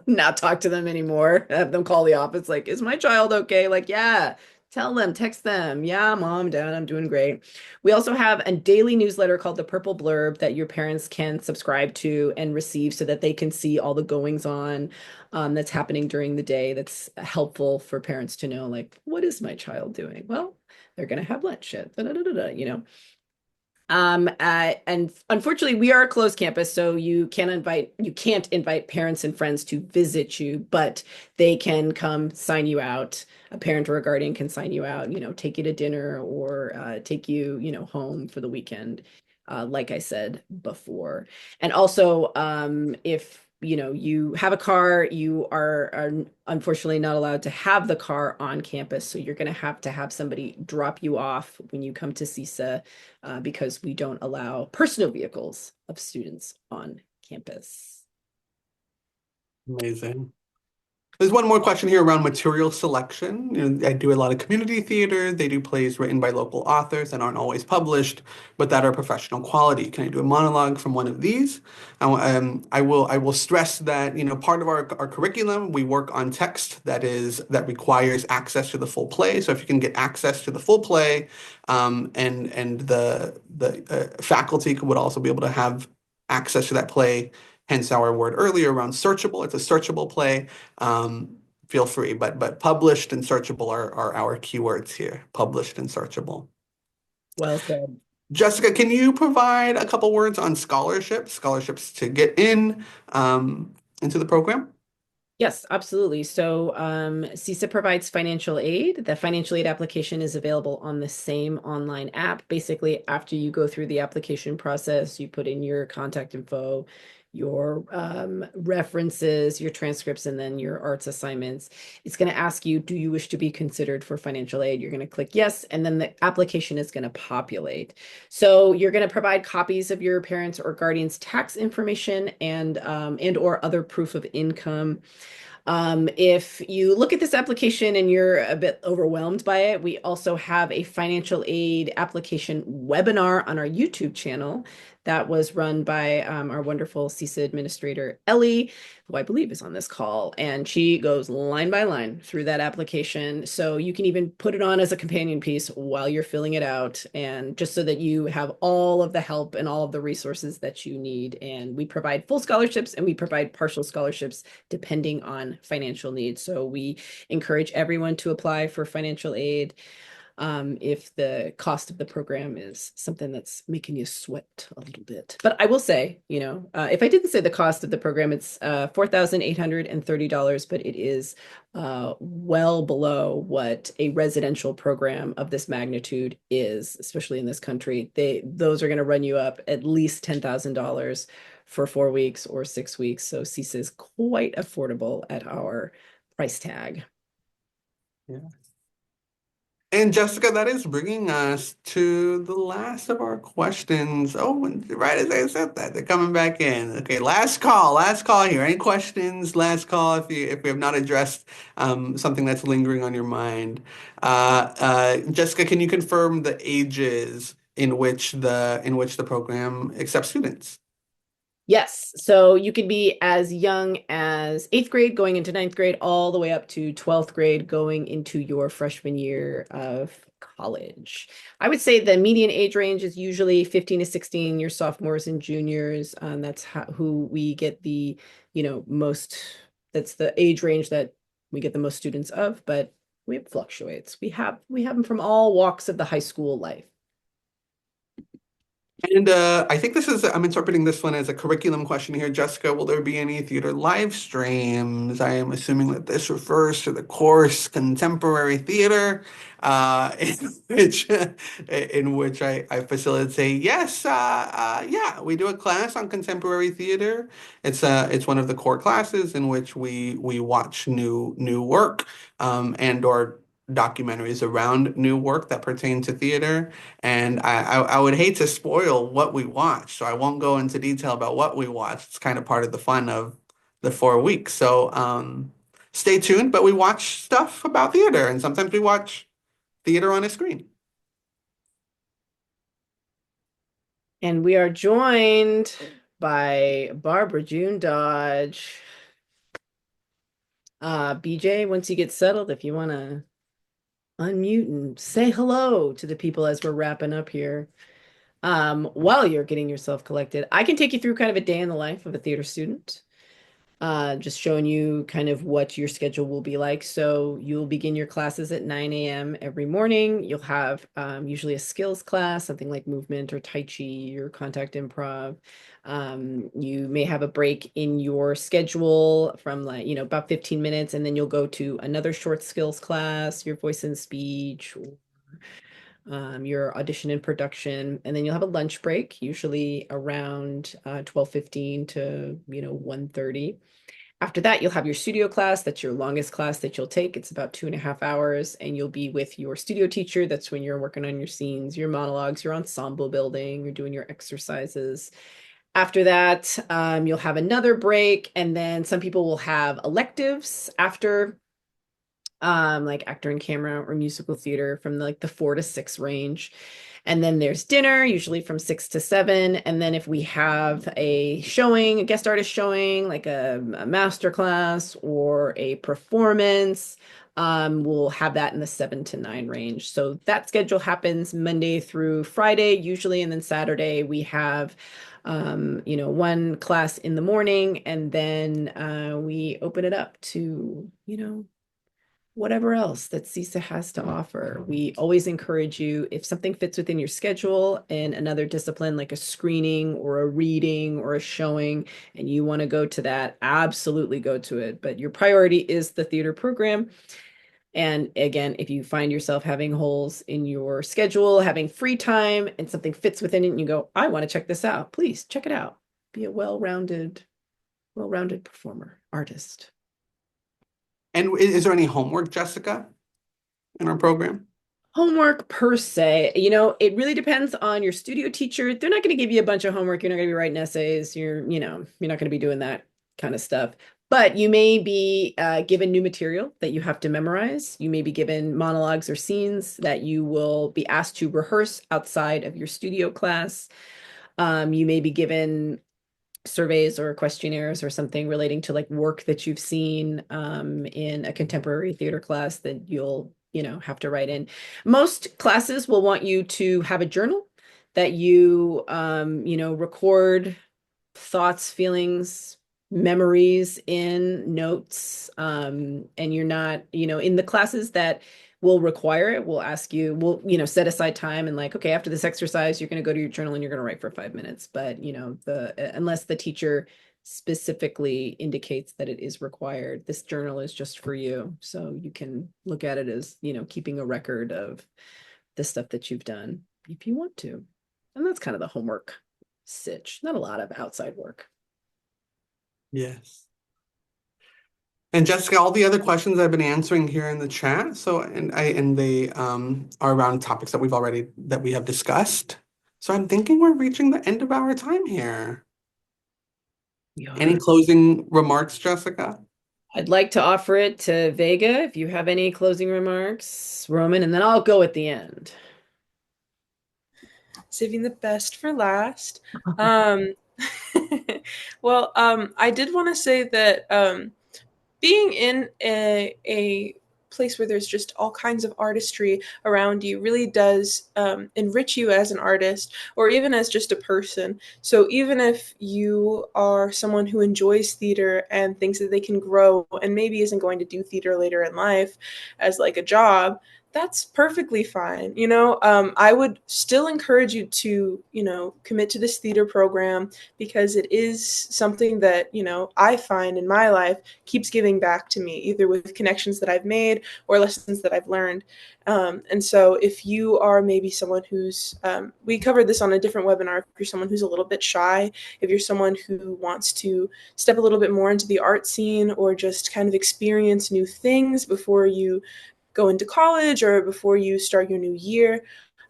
not talk to them anymore. Have them call the office like, is my child okay? Like, yeah, Tell them, text them. Yeah, mom, dad, I'm doing great. We also have a daily newsletter called the Purple Blurb that your parents can subscribe to and receive so that they can see all the goings on that's happening during the day. That's helpful for parents to know, like, what is my child doing? Well, they're going to have lunch at da, da, da, da, and unfortunately, we are a closed campus, so you can't invite parents and friends to visit you, but they can come sign you out. A parent or a guardian can sign you out, take you to dinner or take you, home for the weekend, like I said before. And also, if you have a car, are unfortunately not allowed to have the car on campus, so you're going to have somebody drop you off when you come to CISA because we don't allow personal vehicles of students on campus. Amazing. There's one more question here around material selection. I do a lot of community theater. They do plays written by local authors that aren't always published, but that are professional quality. Can I do a monologue from one of these? I will stress that, part of our curriculum, we work on text that requires access to the full play. So if you can get access to the full play, and the faculty would also be able to have access to that play. Hence our word earlier around searchable. It's a searchable play. Feel free, but published and searchable are our keywords here. Published and searchable. Well said. Jessica, can you provide a couple words on scholarships to get into the program? Yes, absolutely. So CISA provides financial aid. The financial aid application is available on the same online app. Basically, after you go through the application process, you put in your contact info, your references, your transcripts, and then your arts assignments. It's going to ask you, do you wish to be considered for financial aid? You're going to click yes, and then the application is going to populate. So you're going to provide copies of your parents' or guardians' tax information and or other proof of income. If you look at this application and you're a bit overwhelmed by it, we also have a financial aid application webinar on our YouTube channel that was run by our wonderful CISA administrator, Ellie, who I believe is on this call. And she goes line by line through that application. So you can even put it on as a companion piece while you're filling it out, and just so that you have all of the help and all of the resources that you need. And we provide full scholarships and we provide partial scholarships depending on financial needs. So we encourage everyone to apply for financial aid if the cost of the program is something that's making you sweat a little bit. But I will say, if I didn't say the cost of the program, it's $4,830, but it is well below what a residential program of this magnitude is, especially in this country. Those are going to run you up at least $10,000 for 4 weeks or 6 weeks. So CISA is quite affordable at our price tag. Yeah. And Jessica, that is bringing us to the last of our questions. Oh, and right as I said that, they're coming back in. Okay, last call here. Any questions? Last call if we have not addressed something that's lingering on your mind. Jessica, can you confirm the ages in which the program accepts students? Yes. So you could be as young as 8th grade going into 9th grade, all the way up to 12th grade going into your freshman year of college. I would say the median age range is usually 15 to 16, your sophomores and juniors. That's who we get the, most, that's the age range that we get the most students of, but it fluctuates. We have them from all walks of the high school life. And I think I'm interpreting this one as a curriculum question here. Jessica, will there be any theater live streams? I am assuming that this refers to the course Contemporary Theater, in which I facilitate. Yes, yeah, we do a class on contemporary theater. It's one of the core classes in which we watch new work, and/or documentaries around new work that pertain to theater. And I would hate to spoil what we watch, so I won't go into detail about what we watch. It's kind of part of the fun of the 4 weeks. So stay tuned, but we watch stuff about theater, and sometimes we watch theater on a screen. And we are joined by Barbara June Dodge. BJ, once you get settled, if you want to unmute and say hello to the people as we're wrapping up here. While you're getting yourself collected, I can take you through kind of a day in the life of a theater student. Just showing you kind of what your schedule will be like. So you'll begin your classes at 9 a.m. every morning. You'll have usually a skills class, something like movement or Tai Chi or contact improv. You may have a break in your schedule from like, about 15 minutes, and then you'll go to another short skills class, your voice and speech, your audition and production, and then you'll have a lunch break, usually around 12:15 to 1:30. After that, you'll have your studio class. That's your longest class that you'll take. It's about 2.5 hours, and you'll be with your studio teacher. That's when you're working on your scenes, your monologues, your ensemble building, you're doing your exercises. After that, you'll have another break, and then some people will have electives after, like actor and camera or musical theater from like the 4 to 6 range. And then there's dinner, usually from 6 to 7. And then if we have a showing, a guest artist showing, like a master class or a performance, we'll have that in the 7 to 9 range. So that schedule happens Monday through Friday, usually. And then Saturday we have one class in the morning, and then we open it up to, whatever else that CSSSA has to offer. We always encourage you, if something fits within your schedule in another discipline, like a screening or a reading or a showing, and you want to go to that, absolutely go to it. But your priority is the theater program. And again, if you find yourself having holes in your schedule, having free time, and something fits within it, and you go, I want to check this out, please check it out. Be a well-rounded performer, artist. And is there any homework, Jessica, in our program? Homework per se, it really depends on your studio teacher. They're not going to give you a bunch of homework. You're not going to be writing essays. You're not going to be doing that kind of stuff. But you may be given new material that you have to memorize. You may be given monologues or scenes that you will be asked to rehearse outside of your studio class. You may be given surveys or questionnaires or something relating to like work that you've seen in a contemporary theater class that you'll have to write in. Most classes will want you to have a journal that you record thoughts, feelings, memories in notes. And you're not, in the classes that will require it, we'll ask you, we'll, set aside time and like, okay, after this exercise, you're going to go to your journal and you're going to write for 5 minutes. But, unless the teacher specifically indicates that it is required, this journal is just for you. So you can look at it as, keeping a record of the stuff that you've done if you want to. And that's kind of the homework sitch, not a lot of outside work. Yes. And Jessica, all the other questions I've been answering here in the chat, and they are around topics that we have discussed. So I'm thinking we're reaching the end of our time here. Any closing remarks, Jessica? I'd like to offer it to Vega if you have any closing remarks, Roman, and then I'll go at the end. Saving the best for last. Well, I did want to say that being in a place where there's just all kinds of artistry around you really does enrich you as an artist or even as just a person. So even if you are someone who enjoys theater and thinks that they can grow and maybe isn't going to do theater later in life as like a job, that's perfectly fine. I would still encourage you to, commit to this theater program because it is something that, I find in my life keeps giving back to me, either with connections that I've made or lessons that I've learned. And so if you are maybe someone who's, we covered this on a different webinar, if you're someone who's a little bit shy, if you're someone who wants to step a little bit more into the art scene or just kind of experience new things before you go into college or before you start your new year,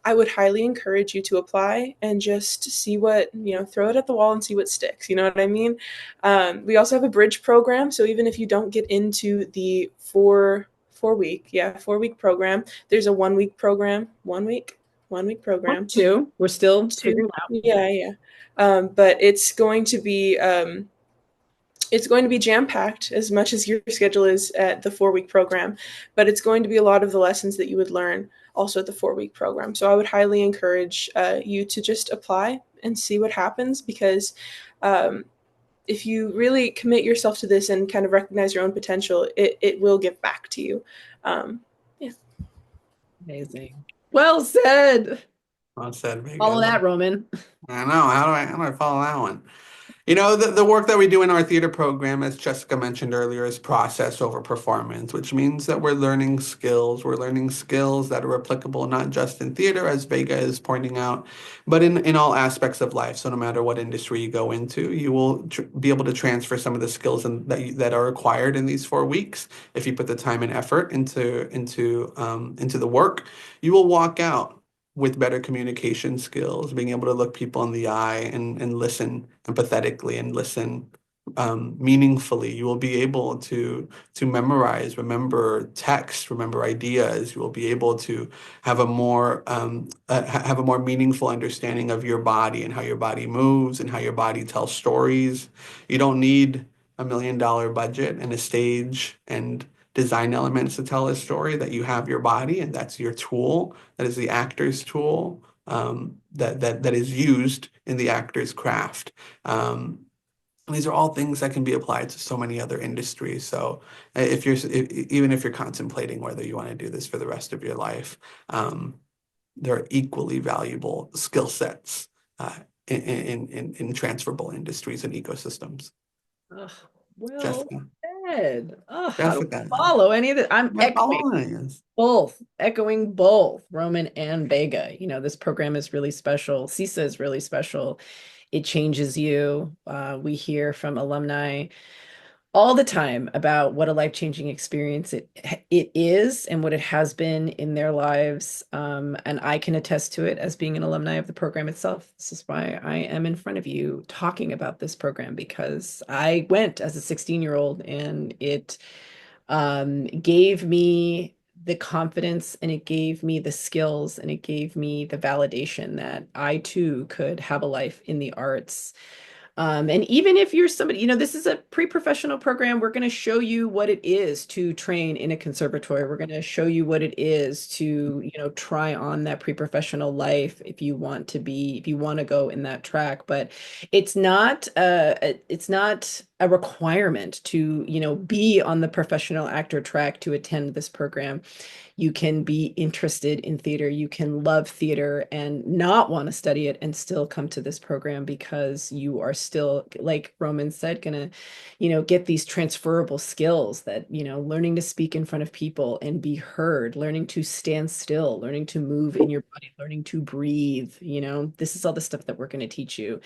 I would highly encourage you to apply and just see what, throw it at the wall and see what sticks. You know what I mean? We also have a bridge program. So even if you don't get into the 4-week program, there's a 1 week program, 1 week program. Two. We're still figuring out. Yeah. But it's going to be, It's going to be jam-packed as much as your schedule is at the 4-week program, but it's going to be a lot of the lessons that you would learn also at the 4-week program. So I would highly encourage you to just apply and see what happens, because if you really commit yourself to this and kind of recognize your own potential, it will give back to you. Yeah. Amazing. Well said. Well said, Follow Megan. that, Roman. I know. How do I follow that one? You know, the work that we do in our theater program, as Jessica mentioned earlier, is process over performance, which means that we're learning skills. We're learning skills that are applicable not just in theater, as Vega is pointing out, but in all aspects of life. So no matter what industry you go into, you will be able to transfer some of the skills that are acquired in these 4 weeks. If you put the time and effort into the work, you will walk out with better communication skills, being able to look people in the eye and listen empathetically and listen meaningfully. You will be able to memorize, remember text, remember ideas. You will be able to have a more meaningful understanding of your body and how your body moves and how your body tells stories. You don't need $1 million budget and a stage and design elements to tell a story. That you have your body, and that's your tool. That is the actor's tool, that is used in the actor's craft. And these are all things that can be applied to so many other industries. So even if you're contemplating whether you want to do this for the rest of your life, there are equally valuable skill sets in transferable industries and ecosystems. Ugh, well Jessica, said. Oh, how do Jessica, I follow any of this? I'm my echoing following. echoing both Roman and Vega. You know, this program is really special. CISA is really special. It changes you. We hear from alumni all the time about what a life-changing experience it is and what it has been in their lives. And I can attest to it as being an alumni of the program itself. This is why I am in front of you talking about this program, because I went as a 16-year-old and it gave me the confidence, and it gave me the skills, and it gave me the validation that I too could have a life in the arts. And even if you're somebody, you know, this is a pre-professional program. We're going to show you what it is to train in a conservatory. We're going to show you what it is to, you know, try on that pre-professional life if you want to go in that track. But it's not a requirement to, you know, be on the professional actor track to attend this program. You can be interested in theater, you can love theater and not want to study it and still come to this program, because you are still, like Roman said, gonna, you know, get these transferable skills that, you know, learning to speak in front of people and be heard, learning to stand still, learning to move in your body, learning to breathe. You know, this is all the stuff that we're going to teach you.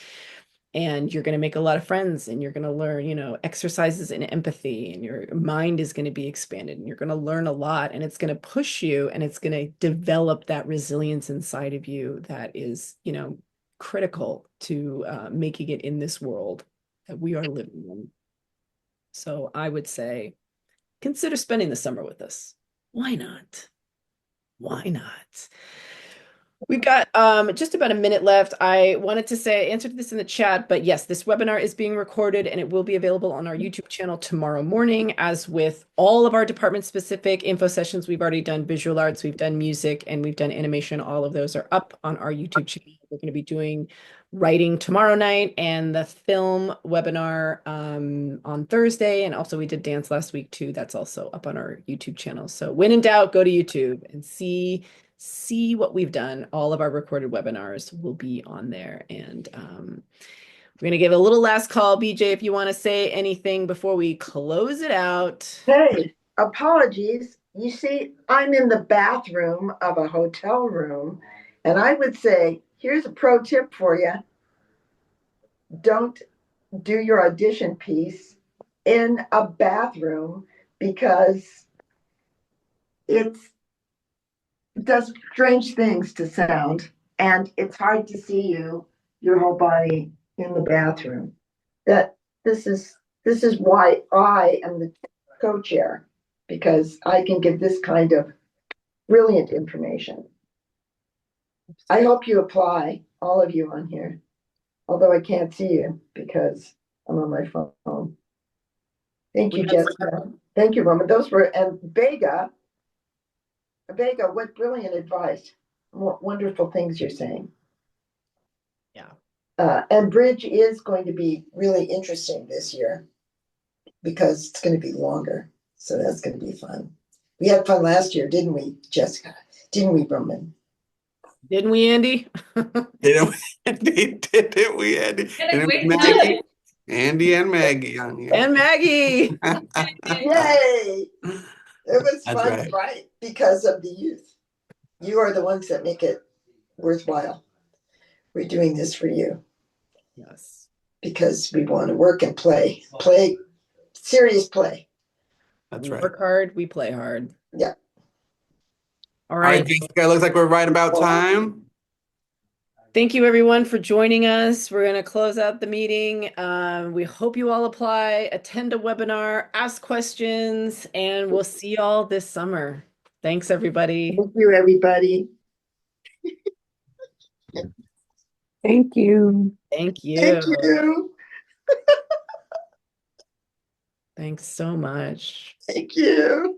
And you're going to make a lot of friends, and you're going to learn, you know, exercises in empathy, and your mind is going to be expanded, and you're going to learn a lot, and it's going to push you, and it's going to develop that resilience inside of you that is, you know, critical to making it in this world that we are living in. So I would say consider spending the summer with us. Why not? Why not? We've got just about a minute left. I wanted to say, I answered this in the chat, but yes, this webinar is being recorded and it will be available on our YouTube channel tomorrow morning. As with all of our department-specific info sessions, we've already done visual arts, we've done music, and we've done animation. All of those are up on our YouTube channel. We're going to be doing writing tomorrow night and the film webinar on Thursday. And also we did dance last week too. That's also up on our YouTube channel. So when in doubt, go to YouTube and see what we've done. All of our recorded webinars will be on there. And we're going to give a little last call. BJ, if you want to say anything before we close it out. Hey, apologies. You see, I'm in the bathroom of a hotel room, and I would say, here's a pro tip for you. Don't do your audition piece in a bathroom, because it does strange things to sound, and it's hard to see your whole body in the bathroom. That this is why I am the co-chair, because I can give this kind of brilliant information. I hope you apply, all of you on here, although I can't see you because I'm on my phone. Thank you, We had some- Jessica. Thank you, Roman. Those were, and Vega, what brilliant advice. What wonderful things you're saying. Yeah. And Bridge is going to be really interesting this year because it's going to be longer. So that's going to be fun. We had fun last year, didn't we, Jessica? Didn't we, Roman? Didn't we, Andy? Didn't we, Andy? And a Didn't great Maggie? time. Andy and Maggie on here. And Maggie. Yay! It was That's fun, right. right? Because of the youth. You are the ones that make it worthwhile. We're doing this for you Yes. because we want to work and play, serious play. That's We right. work hard, we play hard. Yeah. All All right, right. Jessica, it looks like we're right about time. Thank you, everyone, for joining us. We're going to close out the meeting. We hope you all apply, attend a webinar, ask questions, and we'll see you all this summer. Thanks, everybody. Thank you, everybody. Thank you. Thank you. Thank you. Thanks so much. Thank you.